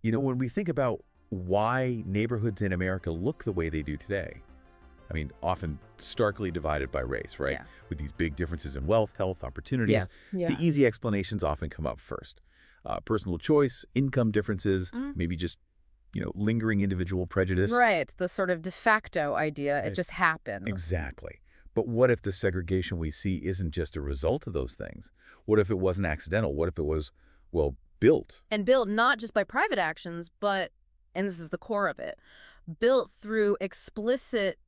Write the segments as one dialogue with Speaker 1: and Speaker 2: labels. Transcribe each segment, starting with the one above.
Speaker 1: When we think about why neighborhoods in America look the way they do today, I mean, often starkly divided by race, right?
Speaker 2: Yeah.
Speaker 1: With these big differences in wealth, health,
Speaker 2: Yeah.
Speaker 1: opportunities,
Speaker 2: Yeah.
Speaker 1: the easy explanations often come up first. Personal choice, income differences,
Speaker 2: Mm.
Speaker 1: maybe just, lingering individual prejudice.
Speaker 2: Right. The sort of de facto idea, it
Speaker 1: Right.
Speaker 2: just happened.
Speaker 1: Exactly. But what if the segregation we see isn't just a result of those things? What if it wasn't accidental? What if it was, well, built?
Speaker 2: And built not just by private actions, but, and this is the core of it, built through explicit,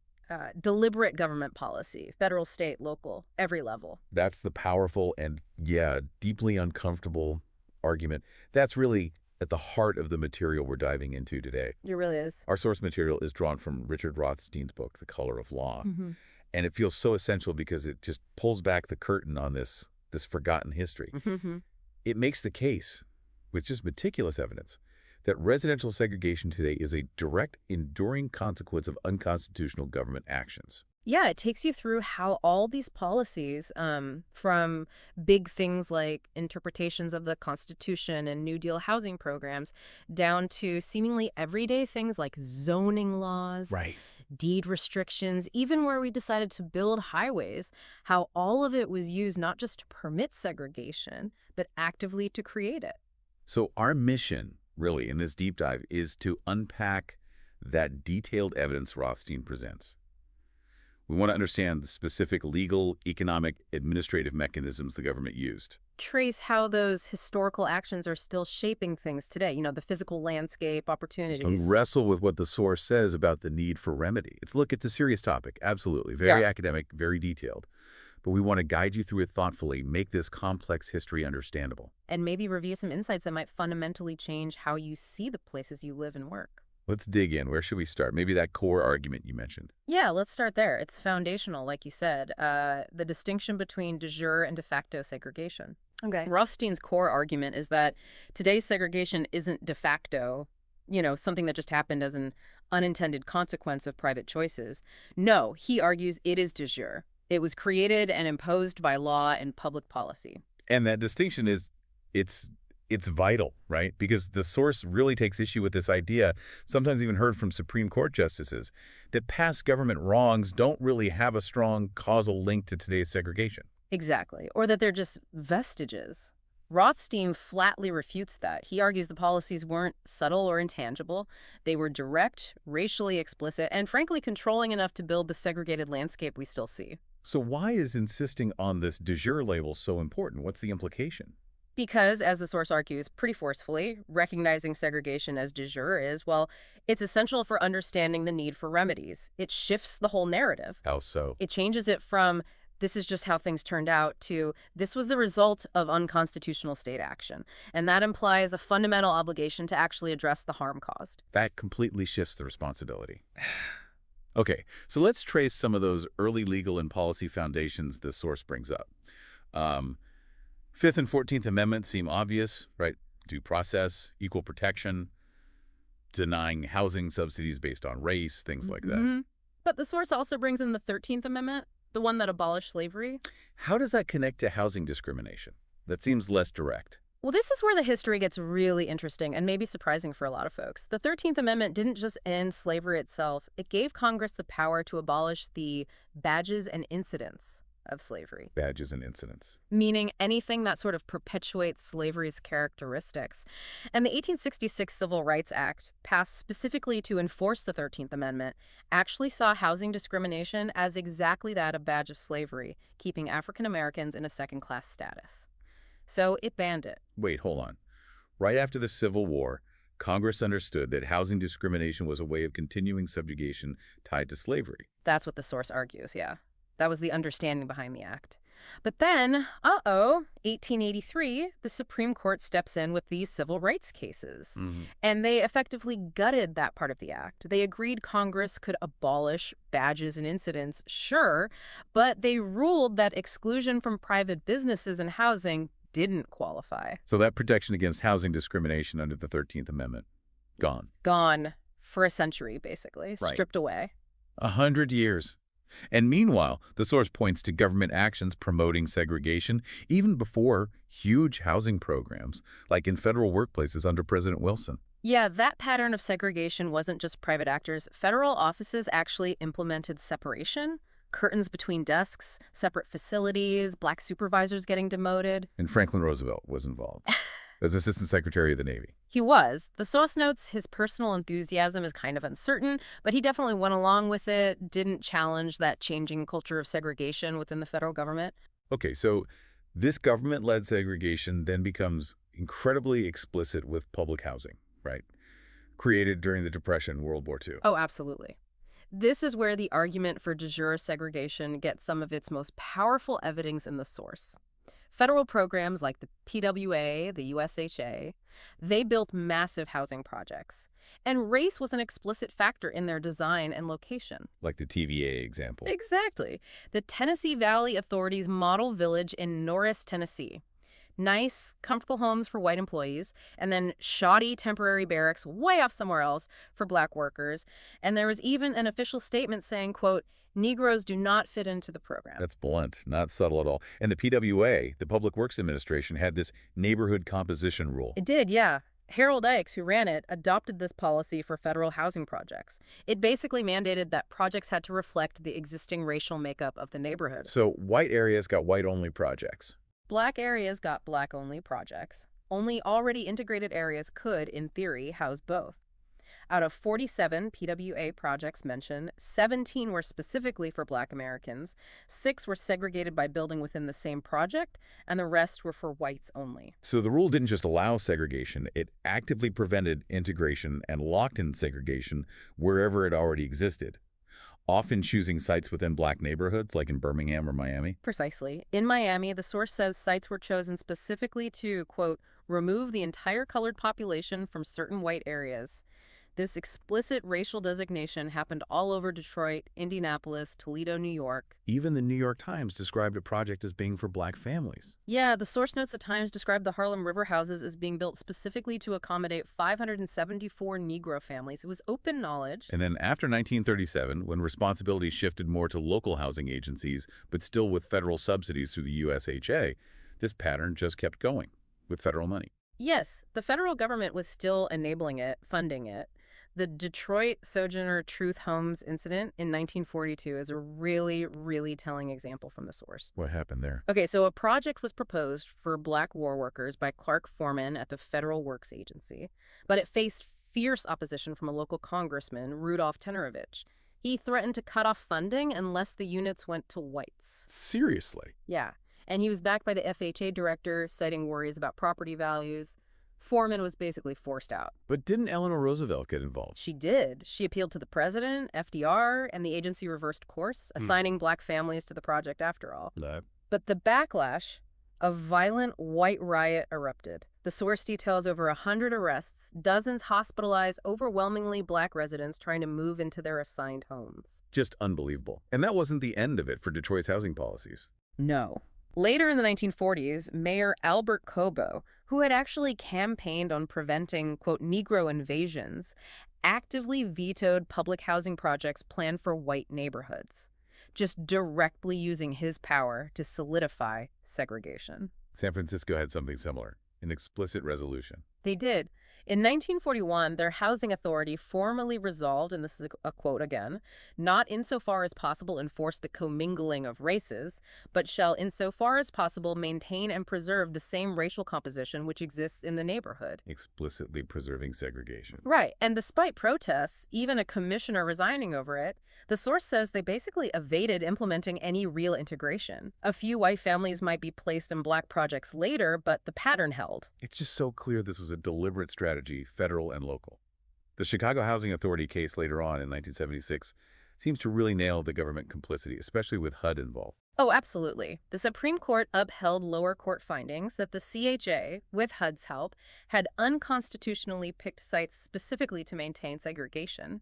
Speaker 2: deliberate government policy, federal, state, local, every level.
Speaker 1: That's the powerful and, yeah, deeply uncomfortable argument. That's really at the heart of the material we're diving into today.
Speaker 2: It really is.
Speaker 1: Our source material is drawn from Richard Rothstein's book, The Color of Law.
Speaker 2: Mm-hmm.
Speaker 1: And it feels so essential because it just pulls back the curtain on this forgotten history.
Speaker 2: Mm-hmm.
Speaker 1: It makes the case, with just meticulous evidence, that residential segregation today is a direct, enduring consequence of unconstitutional government actions.
Speaker 2: Yeah, it takes you through how all these policies, from big things like interpretations of the Constitution and New Deal housing programs, down to seemingly everyday things like zoning laws,
Speaker 1: Right.
Speaker 2: deed restrictions, even where we decided to build highways, how all of it was used not just to permit segregation, but actively to create it.
Speaker 1: So our mission, really, in this deep dive is to unpack that detailed evidence Rothstein presents. We want to understand the specific legal, economic, administrative mechanisms the government used.
Speaker 2: Trace how those historical actions are still shaping things today, the physical landscape, opportunities.
Speaker 1: And wrestle with what the source says about the need for remedy. It's a serious topic, absolutely. Very academic, very detailed. But we want to guide you through it thoughtfully, make this complex history understandable.
Speaker 2: And maybe review some insights that might fundamentally change how you see the places you live and work.
Speaker 1: Let's dig in. Where should we start? Maybe that core argument you mentioned.
Speaker 2: Yeah, let's start there. It's foundational, like you said, the distinction between de jure and de facto segregation.
Speaker 3: Okay.
Speaker 2: Rothstein's core argument is that today's segregation isn't de facto, something that just happened as an unintended consequence of private choices. No, he argues it is de jure. It was created and imposed by law and public policy.
Speaker 1: And that distinction is, it's vital, right? Because the source really takes issue with this idea, sometimes even heard from Supreme Court justices, that past government wrongs don't really have a strong causal link to today's segregation.
Speaker 2: Exactly. Or that they're just vestiges. Rothstein flatly refutes that. He argues the policies weren't subtle or intangible. They were direct, racially explicit, and frankly controlling enough to build the segregated landscape we still see.
Speaker 1: So why is insisting on this de jure label so important? What's the implication?
Speaker 2: Because, as the source argues pretty forcefully, recognizing segregation as de jure is, well, it's essential for understanding the need for remedies. It shifts the whole narrative.
Speaker 1: How so?
Speaker 2: It changes it from, this is just how things turned out, to, this was the result of unconstitutional state action. And that implies a fundamental obligation to actually address the harm caused.
Speaker 1: That completely shifts the responsibility. Okay, so let's trace some of those early legal and policy foundations the source brings up. Fifth and 14th Amendments seem obvious, right? Due process, equal protection, denying housing subsidies based on race, things like that.
Speaker 2: Mm-hmm. But the source also brings in the 13th Amendment, the one that abolished slavery.
Speaker 1: How does that connect to housing discrimination? That seems less direct.
Speaker 2: Well, this is where the history gets really interesting and maybe surprising for a lot of folks. The 13th Amendment didn't just end slavery itself. It gave Congress the power to abolish the badges and incidents of slavery.
Speaker 1: Badges and incidents.
Speaker 2: Meaning anything that sort of perpetuates slavery's characteristics. And the 1866 Civil Rights Act, passed specifically to enforce the 13th Amendment, actually saw housing discrimination as exactly that, a badge of slavery, keeping African Americans in a second-class status. So it banned it.
Speaker 1: Wait, hold on. Right after the Civil War, Congress understood that housing discrimination was a way of continuing subjugation tied to slavery.
Speaker 2: That's what the source argues, yeah. That was the understanding behind the act. But then, 1883, the Supreme Court steps in with these civil rights cases.
Speaker 1: Mm-hmm.
Speaker 2: And they effectively gutted that part of the act. They agreed Congress could abolish badges and incidents, sure, but they ruled that exclusion from private businesses and housing didn't qualify.
Speaker 1: So that protection against housing discrimination under the 13th Amendment, gone.
Speaker 2: Gone for a century, basically,
Speaker 1: Right.
Speaker 2: stripped away.
Speaker 1: 100 years. And meanwhile, the source points to government actions promoting segregation even before huge housing programs, like in federal workplaces under President Wilson.
Speaker 2: Yeah, that pattern of segregation wasn't just private actors. Federal offices actually implemented separation, curtains between desks, separate facilities, black supervisors getting demoted.
Speaker 1: And Franklin Roosevelt was involved as Assistant Secretary of the Navy.
Speaker 2: He was. The source notes his personal enthusiasm is kind of uncertain, but he definitely went along with it, didn't challenge that changing culture of segregation within the federal government.
Speaker 1: Okay, so this government-led segregation then becomes incredibly explicit with public housing, right? Created during the Depression, World War II.
Speaker 2: Oh, absolutely. This is where the argument for de jure segregation gets some of its most powerful evidence in the source. Federal programs like the PWA, the USHA, they built massive housing projects. And race was an explicit factor in their design and location.
Speaker 1: Like the TVA example.
Speaker 2: Exactly. The Tennessee Valley Authority's model village in Norris, Tennessee. Nice, comfortable homes for white employees, and then shoddy temporary barracks way off somewhere else for black workers. And there was even an official statement saying, quote, Negroes do not fit into the program.
Speaker 1: That's blunt, not subtle at all. And the PWA, the Public Works Administration, had this neighborhood composition rule.
Speaker 2: It did, yeah. Harold Ickes, who ran it, adopted this policy for federal housing projects. It basically mandated that projects had to reflect the existing racial makeup of the neighborhood.
Speaker 1: So white areas got white-only projects.
Speaker 2: Black areas got black-only projects. Only already integrated areas could, in theory, house both. Out of 47 PWA projects mentioned, 17 were specifically for black Americans, 6 were segregated by building within the same project, and the rest were for whites only.
Speaker 1: So the rule didn't just allow segregation, it actively prevented integration and locked in segregation wherever it already existed, often choosing sites within black neighborhoods like in Birmingham or Miami.
Speaker 2: Precisely. In Miami, the source says sites were chosen specifically to, quote, remove the entire colored population from certain white areas. This explicit racial designation happened all over Detroit, Indianapolis, Toledo, New York.
Speaker 1: Even the New York Times described a project as being for black families.
Speaker 2: Yeah, the source notes the Times described the Harlem River houses as being built specifically to accommodate 574 Negro families. It was open knowledge.
Speaker 1: And then after 1937, when responsibility shifted more to local housing agencies, but still with federal subsidies through the USHA, this pattern just kept going with federal money.
Speaker 2: Yes, the federal government was still enabling it, funding it. The Detroit Sojourner Truth Homes incident in 1942 is a really, really telling example from the source.
Speaker 1: What happened there?
Speaker 2: Okay, so a project was proposed for black war workers by Clark Foreman at the Federal Works Agency, but it faced fierce opposition from a local congressman, Rudolph Tenerovich. He threatened to cut off funding unless the units went to whites.
Speaker 1: Seriously?
Speaker 2: Yeah, and he was backed by the FHA director, citing worries about property values. Foreman was basically forced out.
Speaker 1: But didn't Eleanor Roosevelt get involved?
Speaker 2: She did. She appealed to the president, FDR, and the agency reversed course, assigning black families to the project after all.
Speaker 1: No.
Speaker 2: But the backlash, a violent white riot erupted. The source details over 100 arrests, dozens hospitalized, overwhelmingly black residents trying to move into their assigned homes.
Speaker 1: Just unbelievable. And that wasn't the end of it for Detroit's housing policies.
Speaker 2: No. Later in the 1940s, Mayor Albert Cobo, who had actually campaigned on preventing, quote, Negro invasions, actively vetoed public housing projects planned for white neighborhoods, just directly using his power to solidify segregation.
Speaker 1: San Francisco had something similar, an explicit resolution.
Speaker 2: They did. In 1941, their housing authority formally resolved, and this is a quote again, not insofar as possible enforce the commingling of races, but shall insofar as possible maintain and preserve the same racial composition which exists in the neighborhood.
Speaker 1: Explicitly preserving segregation.
Speaker 2: Right, and despite protests, even a commissioner resigning over it, the source says they basically evaded implementing any real integration. A few white families might be placed in black projects later, but the pattern held.
Speaker 1: It's just so clear this was a deliberate strategy, federal and local. The Chicago Housing Authority case later on in 1976 seems to really nail the government complicity, especially with HUD involved.
Speaker 2: Oh, absolutely. The Supreme Court upheld lower court findings that the CHA, with HUD's help, had unconstitutionally picked sites specifically to maintain segregation.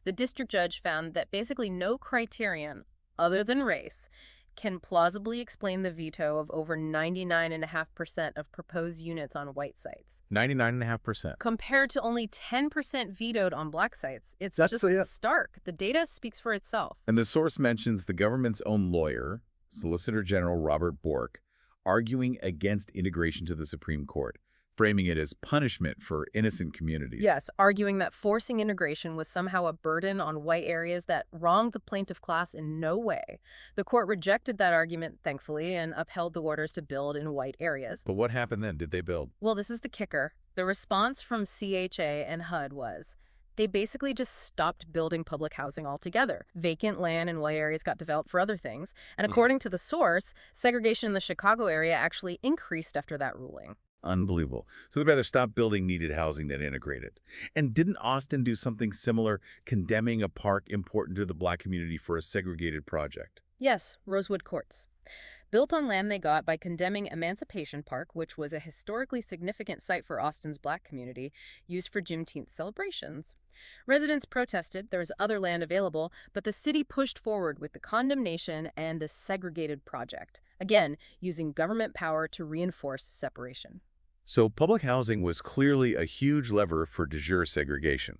Speaker 2: The district judge found that basically no criterion, other than race, can plausibly explain the veto of over 99.5% of proposed units on white sites.
Speaker 1: 99.5%.
Speaker 2: Compared to only 10% vetoed on black sites. It's
Speaker 1: That's
Speaker 2: just
Speaker 1: it.
Speaker 2: stark. The data speaks for itself.
Speaker 1: And the source mentions the government's own lawyer, Solicitor General Robert Bork, arguing against integration to the Supreme Court, framing it as punishment for innocent communities.
Speaker 2: Yes, arguing that forcing integration was somehow a burden on white areas that wronged the plaintiff class in no way. The court rejected that argument, thankfully, and upheld the orders to build in white areas.
Speaker 1: But what happened then? Did they build?
Speaker 2: Well, this is the kicker. The response from CHA and HUD was they basically just stopped building public housing altogether. Vacant land in white areas got developed for other things. And according to the source, segregation in the Chicago area actually increased after that ruling.
Speaker 1: Unbelievable. So they'd rather stop building needed housing than integrate it. And didn't Austin do something similar, condemning a park important to the Black community for a segregated project?
Speaker 2: Yes, Rosewood Courts. Built on land they got by condemning Emancipation Park, which was a historically significant site for Austin's Black community, used for Juneteenth celebrations. Residents protested, there was other land available, but the city pushed forward with the condemnation and the segregated project, again, using government power to reinforce separation.
Speaker 1: So public housing was clearly a huge lever for de jure segregation.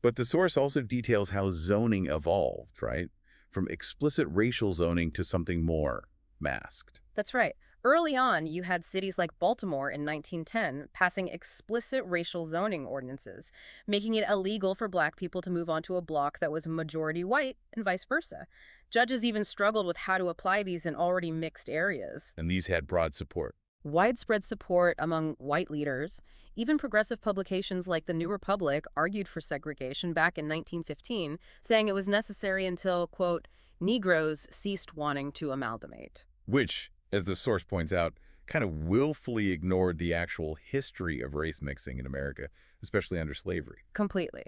Speaker 1: But the source also details how zoning evolved, right? From explicit racial zoning to something more masked.
Speaker 2: That's right. Early on, you had cities like Baltimore in 1910 passing explicit racial zoning ordinances, making it illegal for Black people to move onto a block that was majority white and vice versa. Judges even struggled with how to apply these in already mixed areas.
Speaker 1: And these had broad support.
Speaker 2: Widespread support among white leaders. Even progressive publications like The New Republic argued for segregation back in 1915, saying it was necessary until, quote, Negroes ceased wanting to amalgamate.
Speaker 1: Which, as the source points out, kind of willfully ignored the actual history of race mixing in America, especially under slavery.
Speaker 2: Completely.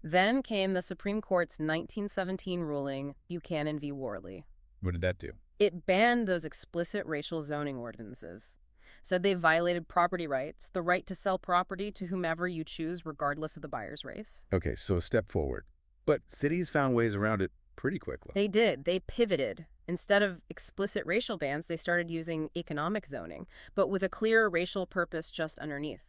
Speaker 2: Then came the Supreme Court's 1917 ruling, Buchanan v. Worley.
Speaker 1: What did that do?
Speaker 2: It banned those explicit racial zoning ordinances. Said they violated property rights, the right to sell property to whomever you choose regardless of the buyer's race.
Speaker 1: Okay, so a step forward. But cities found ways around it pretty quickly.
Speaker 2: They did. They pivoted. Instead of explicit racial bans, they started using economic zoning, but with a clear racial purpose just underneath.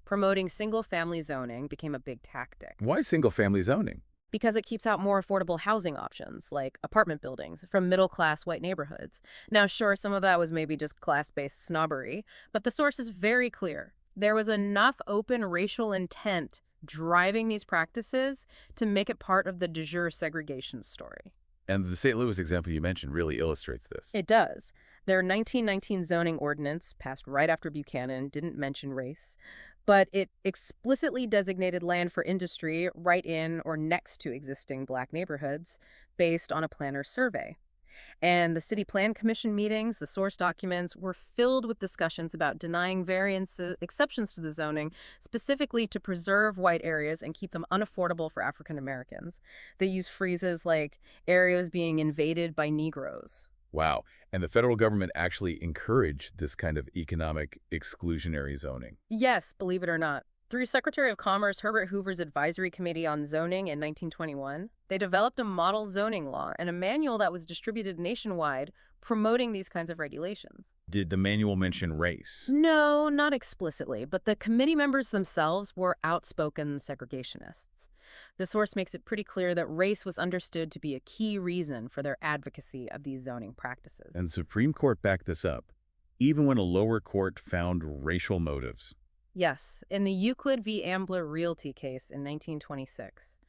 Speaker 2: Promoting single-family zoning became a big tactic.
Speaker 1: Why single-family zoning?
Speaker 2: Because it keeps out more affordable housing options, like apartment buildings, from middle-class white neighborhoods. Now, sure, some of that was maybe just class-based snobbery, but the source is very clear. There was enough open racial intent driving these practices to make it part of the de jure segregation story.
Speaker 1: And the St. Louis example you mentioned really illustrates this.
Speaker 2: It does. Their 1919 zoning ordinance, passed right after Buchanan, didn't mention race, but it explicitly designated land for industry right in or next to existing Black neighborhoods based on a planner's survey. And the City Plan Commission meetings, the source documents, were filled with discussions about denying variances, exceptions to the zoning, specifically to preserve white areas and keep them unaffordable for African Americans. They use phrases like areas being invaded by Negroes.
Speaker 1: Wow. And the federal government actually encouraged this kind of economic exclusionary zoning.
Speaker 2: Yes, believe it or not. Through Secretary of Commerce Herbert Hoover's Advisory Committee on Zoning in 1921, they developed a model zoning law and a manual that was distributed nationwide promoting these kinds of regulations.
Speaker 1: Did the manual mention race?
Speaker 2: No, not explicitly, but the committee members themselves were outspoken segregationists. The source makes it pretty clear that race was understood to be a key reason for their advocacy of these zoning practices.
Speaker 1: And the Supreme Court backed this up, even when a lower court found racial motives.
Speaker 2: Yes, in the Euclid v. Ambler Realty case in 1926.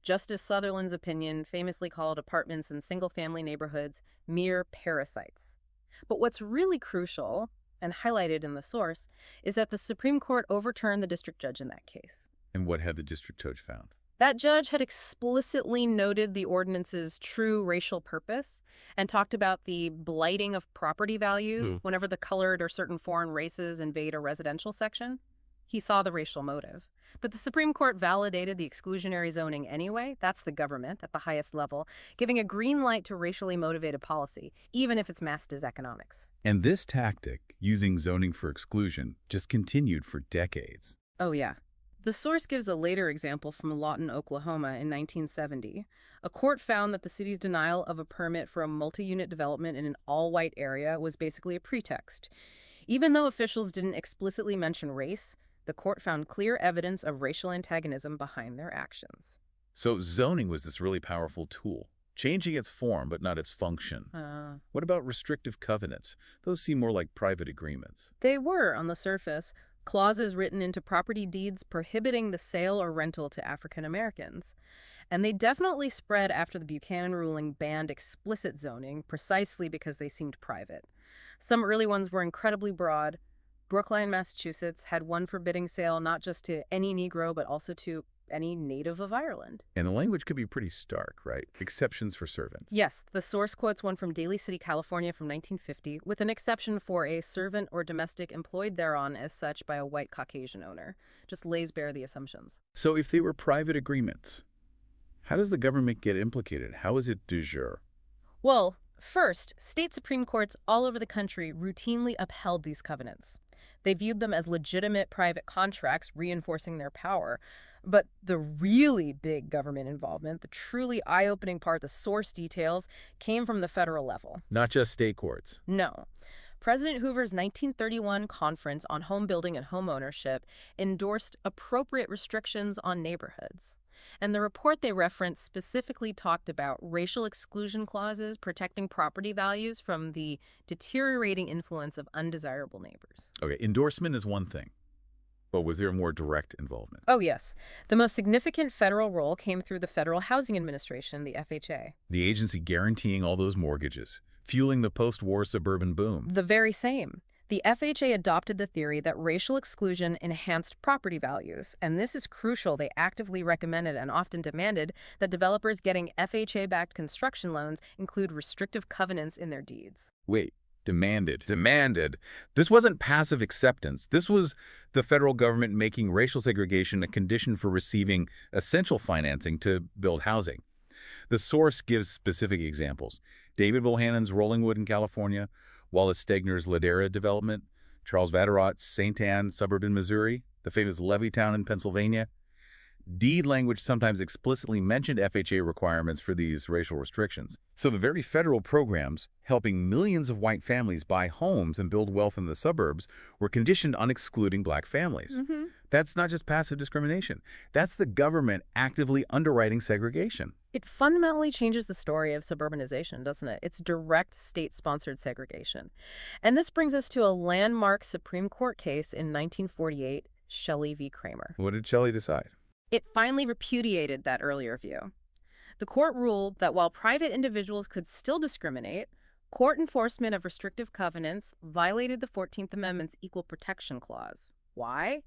Speaker 2: Justice Sutherland's opinion famously called apartments in single-family neighborhoods mere parasites. But what's really crucial, and highlighted in the source, is that the Supreme Court overturned the district judge in that case.
Speaker 1: And what had the district judge found?
Speaker 2: That judge had explicitly noted the ordinance's true racial purpose and talked about the blighting of property values whenever the colored or certain foreign races invade a residential section. He saw the racial motive. But the Supreme Court validated the exclusionary zoning anyway. That's the government at the highest level, giving a green light to racially motivated policy, even if it's masked as economics.
Speaker 1: And this tactic, using zoning for exclusion, just continued for decades.
Speaker 2: Oh, yeah. The source gives a later example from Lawton, Oklahoma in 1970. A court found that the city's denial of a permit for a multi-unit development in an all-white area was basically a pretext. Even though officials didn't explicitly mention race, the court found clear evidence of racial antagonism behind their actions.
Speaker 1: So zoning was this really powerful tool, changing its form but not its function. What about restrictive covenants? Those seem more like private agreements.
Speaker 2: They were on the surface, clauses written into property deeds prohibiting the sale or rental to African Americans. And they definitely spread after the Buchanan ruling banned explicit zoning precisely because they seemed private. Some early ones were incredibly broad. Brookline, Massachusetts had one forbidding sale not just to any Negro, but also to any native of Ireland.
Speaker 1: And the language could be pretty stark, right? Exceptions for servants.
Speaker 2: Yes, the source quotes one from Daly City, California from 1950, with an exception for a servant or domestic employed thereon as such by a white Caucasian owner. Just lays bare the assumptions.
Speaker 1: So if they were private agreements, how does the government get implicated? How is it du jour?
Speaker 2: Well, first, state Supreme Courts all over the country routinely upheld these covenants. They viewed them as legitimate private contracts, reinforcing their power. But the really big government involvement, the truly eye-opening part, the source details, came from the federal level.
Speaker 1: Not just state courts.
Speaker 2: No. President Hoover's 1931 Conference on Home Building and Home Ownership endorsed appropriate restrictions on neighborhoods. And the report they referenced specifically talked about racial exclusion clauses protecting property values from the deteriorating influence of undesirable neighbors.
Speaker 1: Okay, endorsement is one thing. But was there more direct involvement?
Speaker 2: Oh, yes. The most significant federal role came through the Federal Housing Administration, the FHA.
Speaker 1: The agency guaranteeing all those mortgages, fueling the post-war suburban boom.
Speaker 2: The very same. The FHA adopted the theory that racial exclusion enhanced property values, and this is crucial. They actively recommended and often demanded that developers getting FHA-backed construction loans include restrictive covenants in their deeds.
Speaker 1: Wait, demanded. Demanded. This wasn't passive acceptance. This was the federal government making racial segregation a condition for receiving essential financing to build housing. The source gives specific examples. David Bohannon's Rollingwood in California, Wallace Stegner's Ladera development, Charles Vatterot's St. Anne suburb in Missouri, the famous Levittown in Pennsylvania. Deed language sometimes explicitly mentioned FHA requirements for these racial restrictions. So the very federal programs helping millions of white families buy homes and build wealth in the suburbs were conditioned on excluding black families. That's not just passive discrimination. That's the government actively underwriting segregation.
Speaker 2: It fundamentally changes the story of suburbanization, doesn't it? It's direct state-sponsored segregation. And this brings us to a landmark Supreme Court case in 1948, Shelley v. Kramer.
Speaker 1: What did Shelley decide?
Speaker 2: It finally repudiated that earlier view. The court ruled that while private individuals could still discriminate, court enforcement of restrictive covenants violated the 14th Amendment's Equal Protection Clause. Why?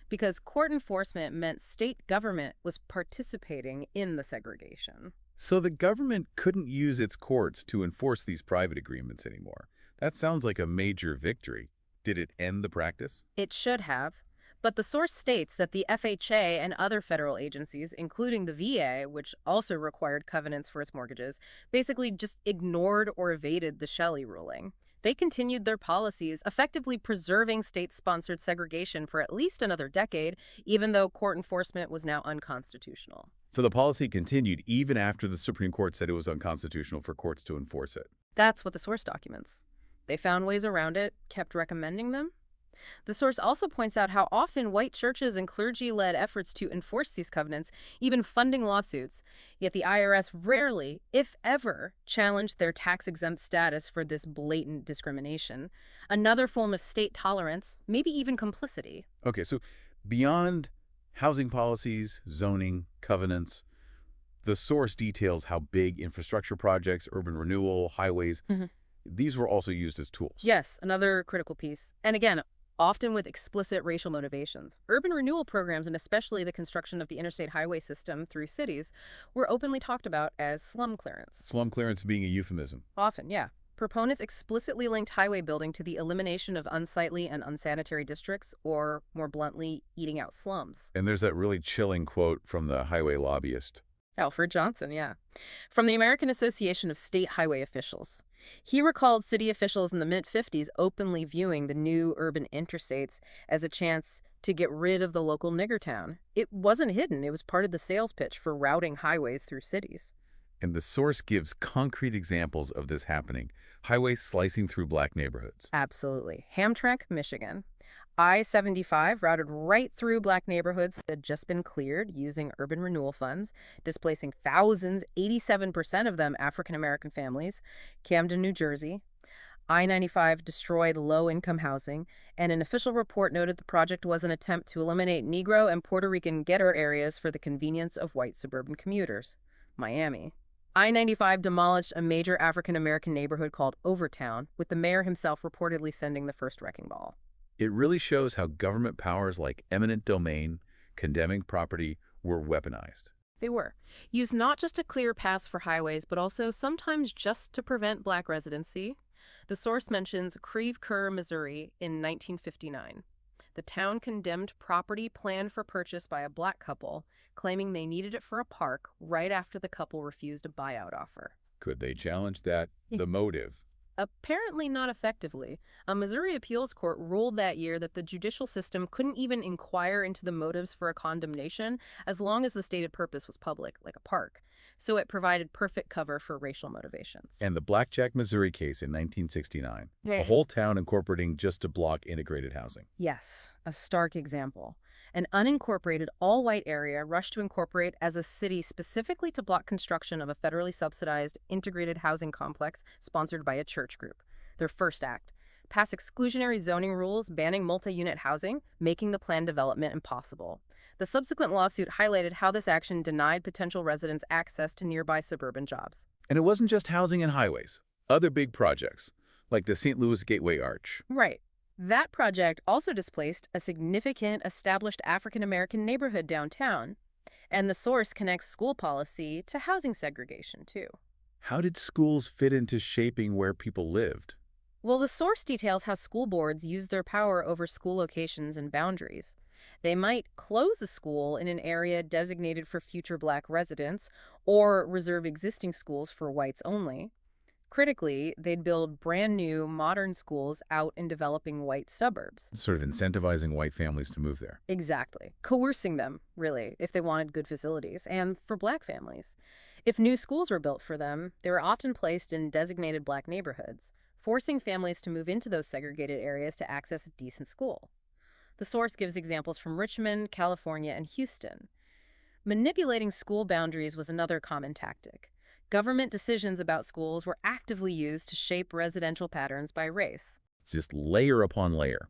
Speaker 2: Because court enforcement meant state government was participating in the segregation.
Speaker 1: So the government couldn't use its courts to enforce these private agreements anymore. That sounds like a major victory. Did it end the practice?
Speaker 2: It should have. But the source states that the FHA and other federal agencies, including the VA, which also required covenants for its mortgages, basically just ignored or evaded the Shelley ruling. They continued their policies, effectively preserving state-sponsored segregation for at least another decade, even though court enforcement was now unconstitutional.
Speaker 1: So the policy continued even after the Supreme Court said it was unconstitutional for courts to enforce it.
Speaker 2: That's what the source documents. They found ways around it, kept recommending them. The source also points out how often white churches and clergy led efforts to enforce these covenants, even funding lawsuits, yet the IRS rarely, if ever, challenged their tax-exempt status for this blatant discrimination. Another form of state tolerance, maybe even complicity.
Speaker 1: Okay, so beyond housing policies, zoning, covenants, the source details how big infrastructure projects, urban renewal, highways, these were also used as tools.
Speaker 2: Yes, another critical piece. And again, often with explicit racial motivations. Urban renewal programs, and especially the construction of the interstate highway system through cities, were openly talked about as slum clearance.
Speaker 1: Slum clearance being a euphemism.
Speaker 2: Often, yeah. Proponents explicitly linked highway building to the elimination of unsightly and unsanitary districts, or, more bluntly, eating out slums.
Speaker 1: And there's that really chilling quote from the highway lobbyist.
Speaker 2: Alfred Johnson, yeah. From the American Association of State Highway Officials. He recalled city officials in the mid-50s openly viewing the new urban interstates as a chance to get rid of the local nigger town. It wasn't hidden. It was part of the sales pitch for routing highways through cities.
Speaker 1: And the source gives concrete examples of this happening. Highways slicing through black neighborhoods.
Speaker 2: Absolutely. Hamtramck, Michigan. I-75 routed right through black neighborhoods that had just been cleared using urban renewal funds, displacing thousands, 87% of them African-American families. Camden, New Jersey. I-95 destroyed low-income housing, and an official report noted the project was an attempt to eliminate Negro and Puerto Rican ghetto areas for the convenience of white suburban commuters. Miami. I-95 demolished a major African-American neighborhood called Overtown, with the mayor himself reportedly sending the first wrecking ball.
Speaker 1: It really shows how government powers like eminent domain, condemning property, were weaponized.
Speaker 2: They were used not just to clear paths for highways, but also sometimes just to prevent black residency. The source mentions Creve Coeur, Missouri in 1959. The town condemned property planned for purchase by a black couple, claiming they needed it for a park right after the couple refused a buyout offer.
Speaker 1: Could they challenge that? The motive.
Speaker 2: Apparently not effectively. A Missouri appeals court ruled that year that the judicial system couldn't even inquire into the motives for a condemnation as long as the stated purpose was public, like a park. So it provided perfect cover for racial motivations.
Speaker 1: And the Blackjack, Missouri case in 1969.
Speaker 2: Yeah.
Speaker 1: A whole town incorporating just to block integrated housing.
Speaker 2: Yes, a stark example. An unincorporated, all-white area rushed to incorporate as a city specifically to block construction of a federally subsidized, integrated housing complex sponsored by a church group. Their first act. Pass exclusionary zoning rules banning multi-unit housing, making the planned development impossible. The subsequent lawsuit highlighted how this action denied potential residents access to nearby suburban jobs.
Speaker 1: And it wasn't just housing and highways. Other big projects, like the St. Louis Gateway Arch.
Speaker 2: Right. That project also displaced a significant established African-American neighborhood downtown, and the source connects school policy to housing segregation, too.
Speaker 1: How did schools fit into shaping where people lived?
Speaker 2: Well, the source details how school boards use their power over school locations and boundaries. They might close a school in an area designated for future black residents or reserve existing schools for whites only. Critically, they'd build brand new, modern schools out in developing white suburbs.
Speaker 1: Sort of incentivizing white families to move there.
Speaker 2: Exactly. Coercing them, really, if they wanted good facilities, and for black families. If new schools were built for them, they were often placed in designated black neighborhoods, forcing families to move into those segregated areas to access a decent school. The source gives examples from Richmond, California, and Houston. Manipulating school boundaries was another common tactic. Government decisions about schools were actively used to shape residential patterns by race.
Speaker 1: It's just layer upon layer.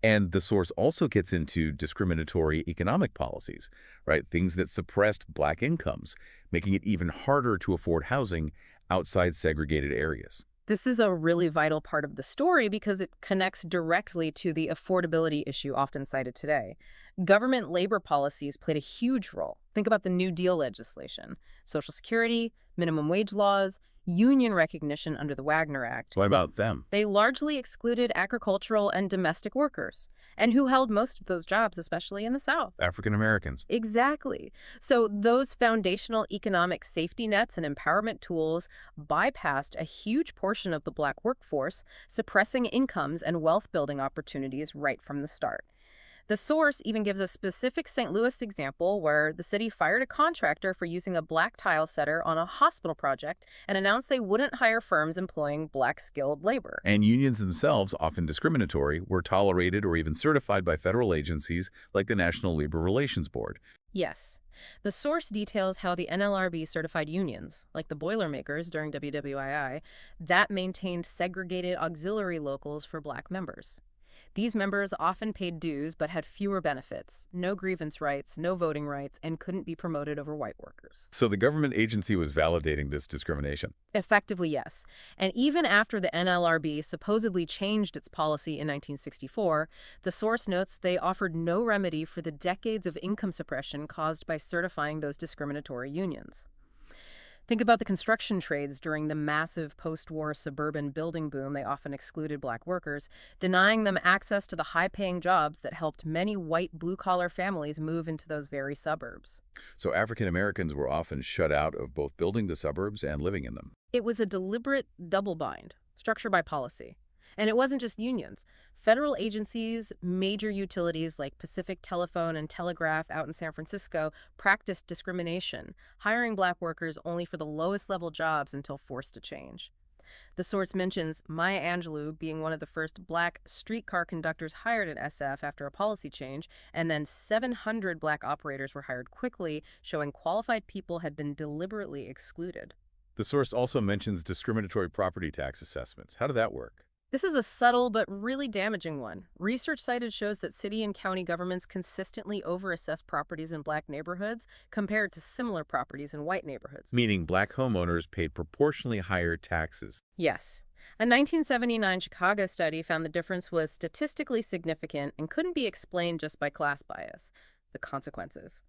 Speaker 1: And the source also gets into discriminatory economic policies, right? Things that suppressed black incomes, making it even harder to afford housing outside segregated areas.
Speaker 2: This is a really vital part of the story because it connects directly to the affordability issue often cited today. Government labor policies played a huge role. Think about the New Deal legislation, Social Security, minimum wage laws, union recognition under the Wagner Act.
Speaker 1: What about them?
Speaker 2: They largely excluded agricultural and domestic workers, and who held most of those jobs, especially in the South.
Speaker 1: African Americans.
Speaker 2: Exactly. So those foundational economic safety nets and empowerment tools bypassed a huge portion of the black workforce, suppressing incomes and wealth-building opportunities right from the start. The source even gives a specific St. Louis example where the city fired a contractor for using a black tile setter on a hospital project and announced they wouldn't hire firms employing black skilled labor.
Speaker 1: And unions themselves, often discriminatory, were tolerated or even certified by federal agencies like the National Labor Relations Board.
Speaker 2: Yes. The source details how the NLRB certified unions, like the Boilermakers during WWII, that maintained segregated auxiliary locals for black members. These members often paid dues but had fewer benefits, no grievance rights, no voting rights, and couldn't be promoted over white workers.
Speaker 1: So the government agency was validating this discrimination.
Speaker 2: Effectively, yes. And even after the NLRB supposedly changed its policy in 1964, the source notes they offered no remedy for the decades of income suppression caused by certifying those discriminatory unions. Think about the construction trades during the massive post-war suburban building boom. They often excluded black workers, denying them access to the high-paying jobs that helped many white blue-collar families move into those very suburbs.
Speaker 1: So African Americans were often shut out of both building the suburbs and living in them.
Speaker 2: It was a deliberate double bind, structured by policy. And it wasn't just unions. Federal agencies, major utilities like Pacific Telephone and Telegraph out in San Francisco practiced discrimination, hiring black workers only for the lowest level jobs until forced to change. The source mentions Maya Angelou being one of the first black streetcar conductors hired at SF after a policy change, and then 700 black operators were hired quickly, showing qualified people had been deliberately excluded.
Speaker 1: The source also mentions discriminatory property tax assessments. How did that work?
Speaker 2: This is a subtle but really damaging one. Research cited shows that city and county governments consistently overassess properties in black neighborhoods compared to similar properties in white neighborhoods.
Speaker 1: Meaning black homeowners paid proportionally higher taxes.
Speaker 2: Yes. A 1979 Chicago study found the difference was statistically significant and couldn't be explained just by class bias. The consequences: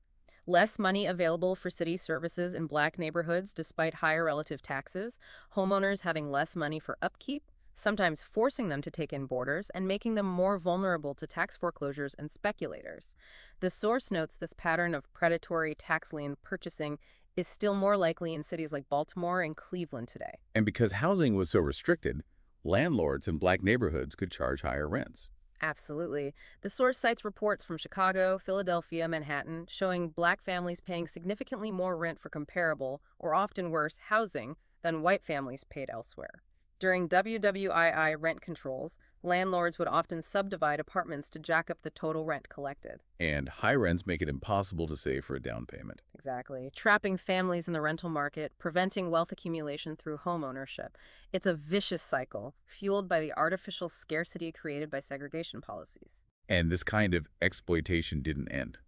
Speaker 2: less money available for city services in black neighborhoods despite higher relative taxes, homeowners having less money for upkeep, sometimes forcing them to take in boarders and making them more vulnerable to tax foreclosures and speculators. The source notes this pattern of predatory tax lien purchasing is still more likely in cities like Baltimore and Cleveland today.
Speaker 1: And because housing was so restricted, landlords in black neighborhoods could charge higher rents.
Speaker 2: Absolutely. The source cites reports from Chicago, Philadelphia, Manhattan, showing black families paying significantly more rent for comparable, or often worse, housing than white families paid elsewhere. During WWII rent controls, landlords would often subdivide apartments to jack up the total rent collected.
Speaker 1: And high rents make it impossible to save for a down payment.
Speaker 2: Exactly. Trapping families in the rental market, preventing wealth accumulation through home ownership. It's a vicious cycle, fueled by the artificial scarcity created by segregation policies.
Speaker 1: And this kind of exploitation didn't end.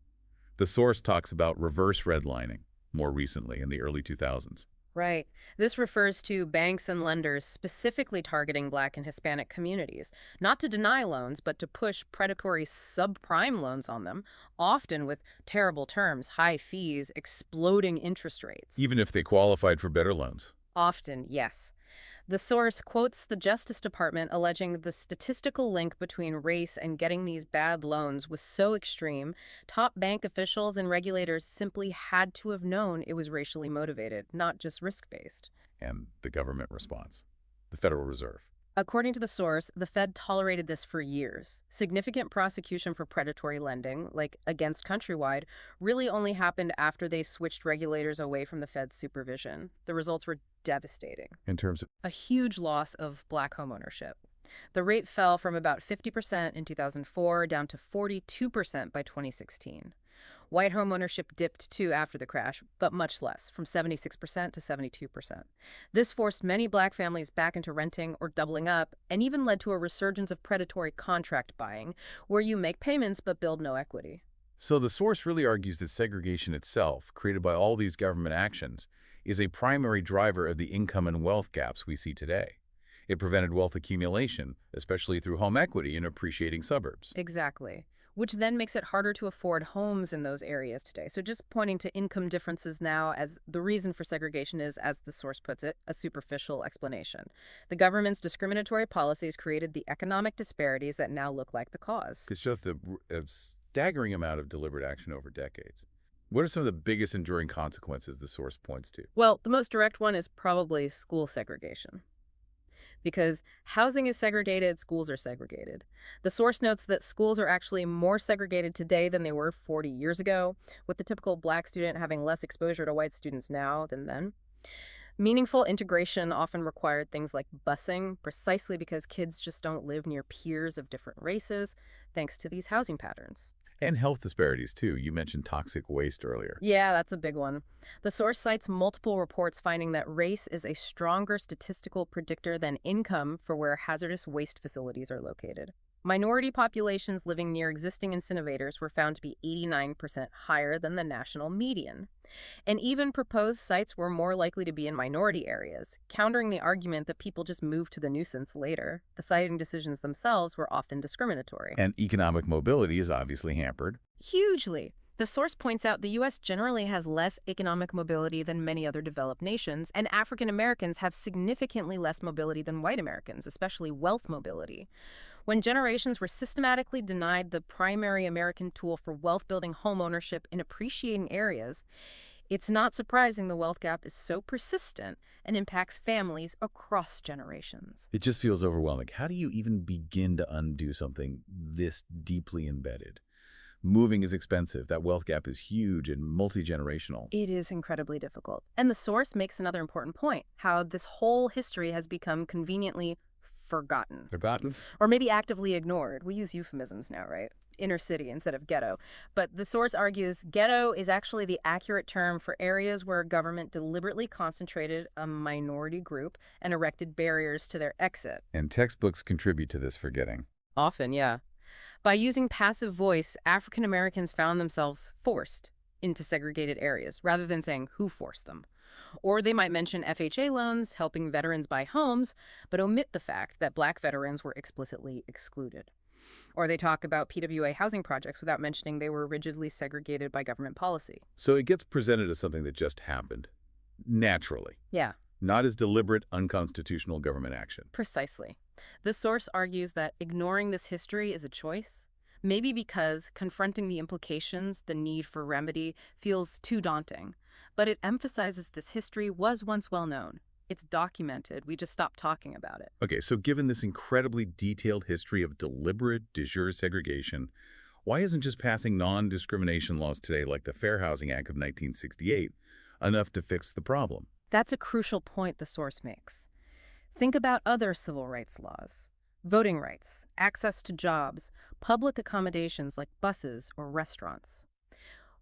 Speaker 1: The source talks about reverse redlining more recently in the early 2000s.
Speaker 2: Right. This refers to banks and lenders specifically targeting Black and Hispanic communities, not to deny loans, but to push predatory subprime loans on them, often with terrible terms, high fees, exploding interest rates.
Speaker 1: Even if they qualified for better loans.
Speaker 2: Often, yes. The source quotes the Justice Department alleging the statistical link between race and getting these bad loans was so extreme, top bank officials and regulators simply had to have known it was racially motivated, not just risk-based.
Speaker 1: And the government response. The Federal Reserve.
Speaker 2: According to the source, the Fed tolerated this for years. Significant prosecution for predatory lending, like against Countrywide, really only happened after they switched regulators away from the Fed's supervision. The results were devastating.
Speaker 1: In terms of
Speaker 2: A huge loss of Black homeownership. The rate fell from about 50% in 2004 down to 42% by 2016. White homeownership dipped too after the crash, but much less, from 76% to 72%. This forced many Black families back into renting or doubling up, and even led to a resurgence of predatory contract buying, where you make payments but build no equity.
Speaker 1: So the source really argues that segregation itself, created by all these government actions, is a primary driver of the income and wealth gaps we see today. It prevented wealth accumulation, especially through home equity in appreciating suburbs.
Speaker 2: Exactly. Which then makes it harder to afford homes in those areas today. So just pointing to income differences now as the reason for segregation is, as the source puts it, a superficial explanation. The government's discriminatory policies created the economic disparities that now look like the cause.
Speaker 1: It's just a staggering amount of deliberate action over decades. What are some of the biggest enduring consequences the source points to?
Speaker 2: Well, the most direct one is probably school segregation. Because housing is segregated, schools are segregated. The source notes that schools are actually more segregated today than they were 40 years ago, with the typical Black student having less exposure to white students now than then. Meaningful integration often required things like busing, precisely because kids just don't live near peers of different races, thanks to these housing patterns.
Speaker 1: And health disparities, too. You mentioned toxic waste earlier.
Speaker 2: Yeah, that's a big one. The source cites multiple reports finding that race is a stronger statistical predictor than income for where hazardous waste facilities are located. Minority populations living near existing incinerators were found to be 89% higher than the national median. And even proposed sites were more likely to be in minority areas, countering the argument that people just moved to the nuisance later. The siting decisions themselves were often discriminatory.
Speaker 1: And economic mobility is obviously hampered.
Speaker 2: Hugely. The source points out the U.S. generally has less economic mobility than many other developed nations, and African Americans have significantly less mobility than white Americans, especially wealth mobility. When generations were systematically denied the primary American tool for wealth-building home ownership in appreciating areas, it's not surprising the wealth gap is so persistent and impacts families across generations.
Speaker 1: It just feels overwhelming. How do you even begin to undo something this deeply embedded? Moving is expensive. That wealth gap is huge and multi-generational.
Speaker 2: It is incredibly difficult. And the source makes another important point, how this whole history has become conveniently forgotten.
Speaker 1: Forgotten?
Speaker 2: Or maybe actively ignored. We use euphemisms now, right? inner city instead of ghetto. But the source argues ghetto is actually the accurate term for areas where government deliberately concentrated a minority group and erected barriers to their exit.
Speaker 1: And textbooks contribute to this forgetting.
Speaker 2: Often, yeah. By using passive voice, African Americans found themselves forced into segregated areas rather than saying who forced them. Or they might mention FHA loans helping veterans buy homes, but omit the fact that Black veterans were explicitly excluded. Or they talk about PWA housing projects without mentioning they were rigidly segregated by government policy.
Speaker 1: So it gets presented as something that just happened, naturally,
Speaker 2: Yeah,
Speaker 1: not as deliberate, unconstitutional government action.
Speaker 2: precisely. The source argues that ignoring this history is a choice, maybe because confronting the implications, the need for remedy, feels too daunting. But it emphasizes this history was once well known. It's documented, we just stopped talking about it.
Speaker 1: Okay, so given this incredibly detailed history of deliberate de jure segregation, why isn't just passing non-discrimination laws today like the Fair Housing Act of 1968 enough to fix the problem?
Speaker 2: That's a crucial point the source makes. Think about other civil rights laws. Voting rights, access to jobs, public accommodations like buses or restaurants.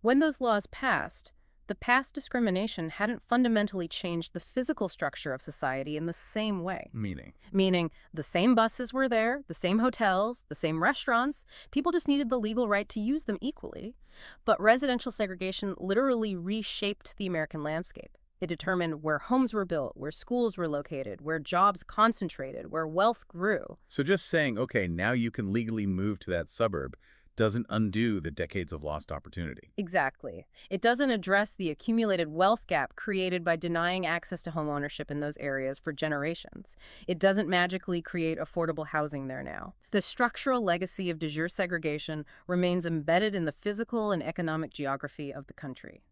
Speaker 2: When those laws passed, the past discrimination hadn't fundamentally changed the physical structure of society in the same way. Meaning, the same buses were there, the same hotels, the same restaurants. People just needed the legal right to use them equally. But residential segregation literally reshaped the American landscape. It determined where homes were built, where schools were located, where jobs concentrated, where wealth grew.
Speaker 1: So just saying, okay, now you can legally move to that suburb doesn't undo the decades of lost opportunity.
Speaker 2: Exactly. It doesn't address the accumulated wealth gap created by denying access to home ownership in those areas for generations. It doesn't magically create affordable housing there now. The structural legacy of de jure segregation remains embedded in the physical and economic geography of the country.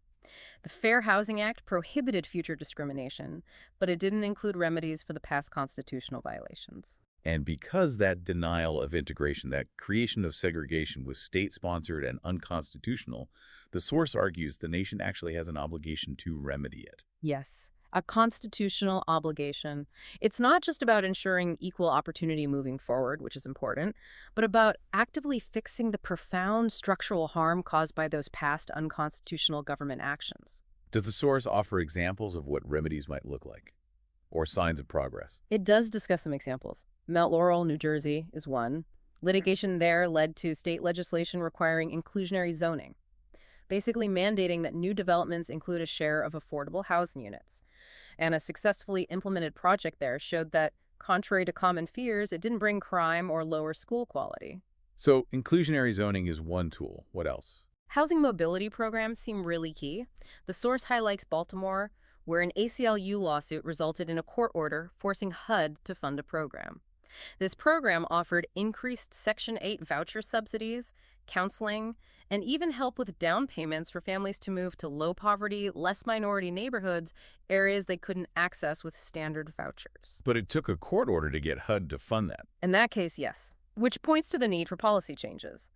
Speaker 2: The Fair Housing Act prohibited future discrimination, but it didn't include remedies for the past constitutional violations.
Speaker 1: And because that denial of integration, that creation of segregation was state-sponsored and unconstitutional, the source argues the nation actually has an obligation to remedy it.
Speaker 2: Yes, a constitutional obligation. It's not just about ensuring equal opportunity moving forward, which is important, but about actively fixing the profound structural harm caused by those past unconstitutional government actions.
Speaker 1: Does the source offer examples of what remedies might look like? Or signs of progress?
Speaker 2: It does discuss some examples. Mount Laurel, New Jersey is one. Litigation there led to state legislation requiring inclusionary zoning, basically mandating that new developments include a share of affordable housing units. And a successfully implemented project there showed that, contrary to common fears, it didn't bring crime or lower school quality.
Speaker 1: So inclusionary zoning is one tool. What else?
Speaker 2: Housing mobility programs seem really key. The source highlights Baltimore, where an ACLU lawsuit resulted in a court order forcing HUD to fund a program. This program offered increased Section 8 voucher subsidies, counseling, and even help with down payments for families to move to low-poverty, less minority neighborhoods, areas they couldn't access with standard vouchers.
Speaker 1: But it took a court order to get HUD to fund that.
Speaker 2: In that case, yes, which points to the need for policy changes.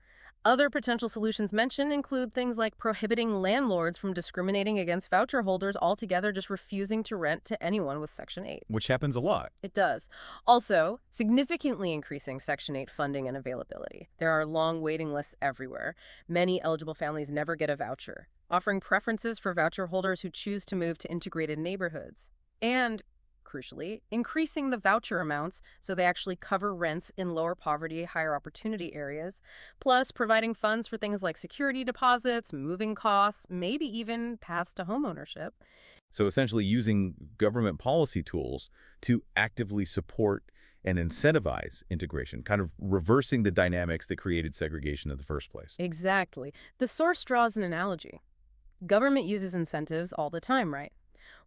Speaker 2: Other potential solutions mentioned include things like prohibiting landlords from discriminating against voucher holders altogether, just refusing to rent to anyone with Section 8.
Speaker 1: Which happens a lot.
Speaker 2: It does. Also, significantly increasing Section 8 funding and availability. There are long waiting lists everywhere. Many eligible families never get a voucher, offering preferences for voucher holders who choose to move to integrated neighborhoods. And crucially, increasing the voucher amounts so they actually cover rents in lower poverty, higher opportunity areas, plus providing funds for things like security deposits, moving costs, maybe even paths to homeownership.
Speaker 1: So essentially using government policy tools to actively support and incentivize integration, kind of reversing the dynamics that created segregation in the first place.
Speaker 2: Exactly. The source draws an analogy. Government uses incentives all the time, right?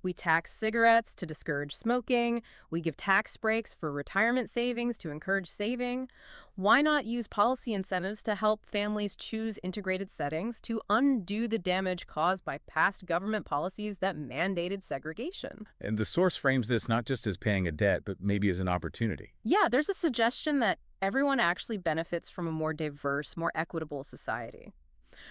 Speaker 2: We tax cigarettes to discourage smoking. We give tax breaks for retirement savings to encourage saving. Why not use policy incentives to help families choose integrated settings to undo the damage caused by past government policies that mandated segregation?
Speaker 1: And the source frames this not just as paying a debt, but maybe as an opportunity.
Speaker 2: Yeah, there's a suggestion that everyone actually benefits from a more diverse, more equitable society.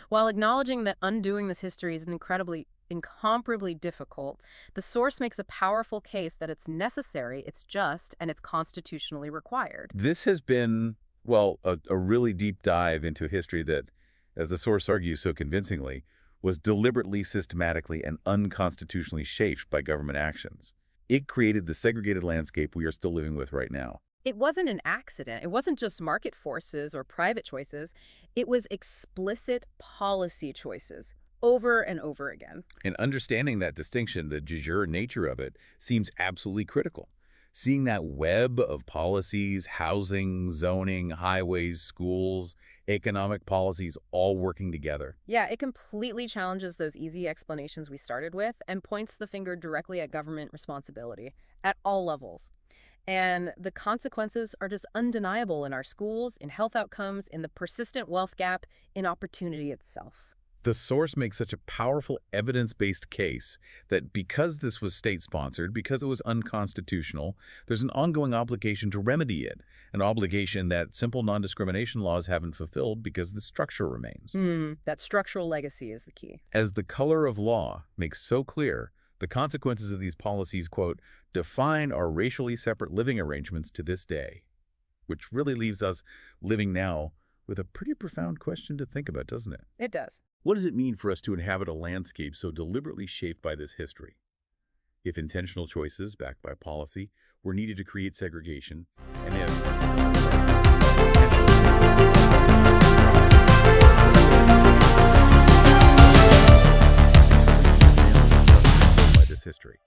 Speaker 2: While acknowledging that undoing this history is incomparably difficult, the source makes a powerful case that it's necessary, it's just, and it's constitutionally required.
Speaker 1: This has been Well, a really deep dive into history that, as the source argues so convincingly, was deliberately, systematically, and unconstitutionally shaped by government actions. It created the segregated landscape we are still living with right now.
Speaker 2: It wasn't an accident. It wasn't just market forces or private choices. It was explicit policy choices over and over again.
Speaker 1: And understanding that distinction, the de jure nature of it, seems absolutely critical. Seeing that web of policies, housing, zoning, highways, schools, economic policies all working together.
Speaker 2: Yeah, it completely challenges those easy explanations we started with and points the finger directly at government responsibility at all levels. And the consequences are just undeniable in our schools, in health outcomes, in the persistent wealth gap, in opportunity itself.
Speaker 1: The source makes such a powerful evidence-based case that because this was state-sponsored, because it was unconstitutional, there's an ongoing obligation to remedy it, an obligation that simple non-discrimination laws haven't fulfilled because the structure remains.
Speaker 2: That structural legacy is the key.
Speaker 1: As the color of law makes so clear, the consequences of these policies, quote, define our racially separate living arrangements to this day, which really leaves us living now with a pretty profound question to think about, doesn't it?
Speaker 2: It does.
Speaker 1: What does it mean for us to inhabit a landscape so deliberately shaped by this history? If intentional choices, backed by policy, were needed to create segregation, and if by this history.